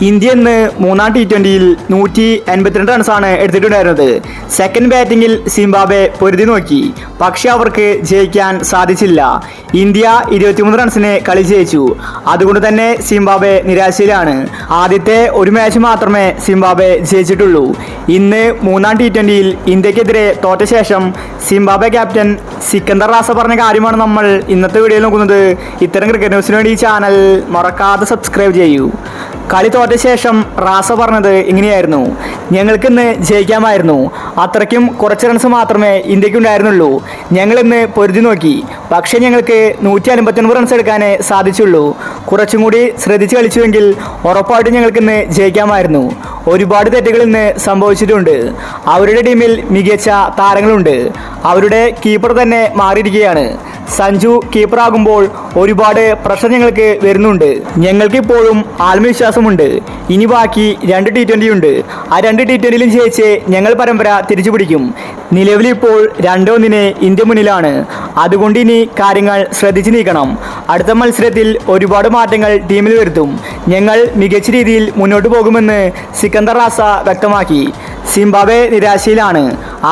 India ഇന്ന് മൂന്നാം T20യിൽ 182 റൺസാണ് എടുത്തിട്ടുണ്ടായിരുന്നത്. സെക്കൻഡ് ബാറ്റിംഗിൽ സിംബാബ്വെ പൊരുതി നോക്കി, പക്ഷെ അവർക്ക് ജയിക്കാൻ സാധിച്ചില്ല. ഇന്ത്യ 23 റൺസിന് കളി ജയിച്ചു. അതുകൊണ്ട് തന്നെ സിംബാബ്വെ നിരാശയിലാണ്. ആദ്യത്തെ ഒരു മാച്ച് മാത്രമേ സിംബാബ്വെ ജയിച്ചിട്ടുള്ളൂ. ഇന്ന് മൂന്നാം T20യിൽ ഇന്ത്യക്കെതിരെ തോറ്റ ശേഷം സിംബാബ്വെ ക്യാപ്റ്റൻ സിക്കന്ദർ റാസ പറഞ്ഞ കാര്യമാണ് നമ്മൾ ഇന്നത്തെ വീഡിയോയിൽ നോക്കുന്നത്. ഇത്തരം ക്രിക്കറ്റ് ന്യൂസിന് വേണ്ടി ഈ ചാനൽ മറക്കാതെ സബ്സ്ക്രൈബ് ചെയ്യൂ. കളി തോറ്റ ശേഷം റാസ പറഞ്ഞത് ഇങ്ങനെയായിരുന്നു: ഞങ്ങൾക്കിന്ന് ജയിക്കാമായിരുന്നു. അത്രയ്ക്കും കുറച്ച് റൺസ് മാത്രമേ ഇന്ത്യക്കുണ്ടായിരുന്നുള്ളൂ. ഞങ്ങളിന്ന് പൊരുതി നോക്കി, പക്ഷേ ഞങ്ങൾക്ക് 159 റൺസ് എടുക്കാനേ സാധിച്ചുള്ളൂ. കുറച്ചും കൂടി ശ്രദ്ധിച്ച് കളിച്ചുവെങ്കിൽ ഉറപ്പായിട്ടും ഞങ്ങൾക്കിന്ന് ജയിക്കാമായിരുന്നു. ഒരുപാട് തെറ്റുകൾ ഇന്ന് സംഭവിച്ചിട്ടുണ്ട്. അവരുടെ ടീമിൽ മികച്ച താരങ്ങളുണ്ട്. അവരുടെ കീപ്പർ തന്നെ മാറിയിരിക്കുകയാണ്. സഞ്ജു കീപ്പറാകുമ്പോൾ ഒരുപാട് പ്രഷർ ഞങ്ങൾക്ക് വരുന്നുണ്ട്. ഞങ്ങൾക്കിപ്പോഴും ആത്മവിശ്വാസമുണ്ട്. ഇനി ബാക്കി 2 T20 ഉണ്ട്. ആ 2 T20യിലും ജയിച്ച് ഞങ്ങൾ പരമ്പര തിരിച്ചു പിടിക്കും. നിലവിലിപ്പോൾ 2-1 ഇന്ത്യ മുന്നിലാണ്. അതുകൊണ്ട് ഇനി കാര്യങ്ങൾ ശ്രദ്ധിച്ചു നീക്കണം. അടുത്ത മത്സരത്തിൽ ഒരുപാട് മാറ്റങ്ങൾ ടീമിൽ വരുത്തും. ഞങ്ങൾ മികച്ച രീതിയിൽ മുന്നോട്ട് പോകുമെന്ന് സിക്കന്ദർ റാസ വ്യക്തമാക്കി. സിംബാബ്വെ നിരാശയിലാണ്.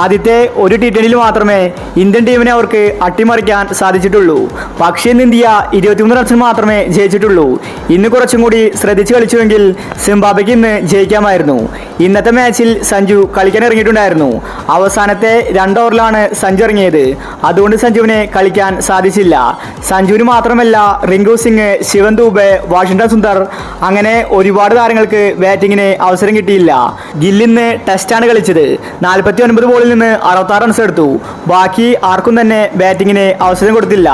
ആദ്യത്തെ ഒരു T20യിൽ മാത്രമേ ഇന്ത്യൻ ടീമിനെ അവർക്ക് അട്ടിമറിക്കാൻ സാധിച്ചിട്ടുള്ളൂ. പക്ഷേ ഇന്ന് ഇന്ത്യ 23 റൺസിന് മാത്രമേ ജയിച്ചിട്ടുള്ളൂ. ഇന്ന് കുറച്ചും കൂടി ശ്രദ്ധിച്ച് കളിച്ചുവെങ്കിൽ സിംബാബ്വെക്ക് ഇന്ന് ജയിക്കാമായിരുന്നു. ഇന്നത്തെ മാച്ചിൽ സഞ്ജു കളിക്കാൻ ഇറങ്ങിയിട്ടുണ്ടായിരുന്നു. അവസാനത്തെ 2 ഓവറിലാണ് സഞ്ജു ഇറങ്ങിയത്. അതുകൊണ്ട് സഞ്ജുവിനെ കളിക്കാൻ സാധിച്ചില്ല. സഞ്ജുവിന് മാത്രമല്ല, റിങ്കു സിംഗ്, ശിവൻ ദൂബെ, വാഷിംഗ്ടൺ സുന്ദർ, അങ്ങനെ ഒരുപാട് താരങ്ങൾക്ക് ബാറ്റിങ്ങിന് അവസരം കിട്ടിയില്ല. ഗില്ലിന്ന് ടെസ്റ്റാണ് കളിച്ചത്. 49 ബോളിൽ നിന്ന് 66 റൺസ് എടുത്തു. ബാക്കി ആർക്കും തന്നെ ബാറ്റിങ്ങിന് അവസരം കൊടുത്തില്ല.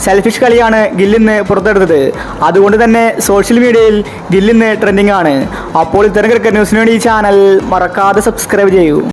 സെൽഫിഷ് കളിയാണ് ഗില്ലിന്ന് പുറത്തെടുത്തത്. അതുകൊണ്ട് തന്നെ സോഷ്യൽ മീഡിയയിൽ ഗില്ലിന്ന് ട്രെൻഡിങ് ആണ്. അപ്പോൾ ഇത്തരം ക്രിക്കറ്റ് ന്യൂസിന് വേണ്ടി ഈ ചാനൽ മറക്കാതെ സബ്സ്ക്രൈബ് ചെയ്യൂ.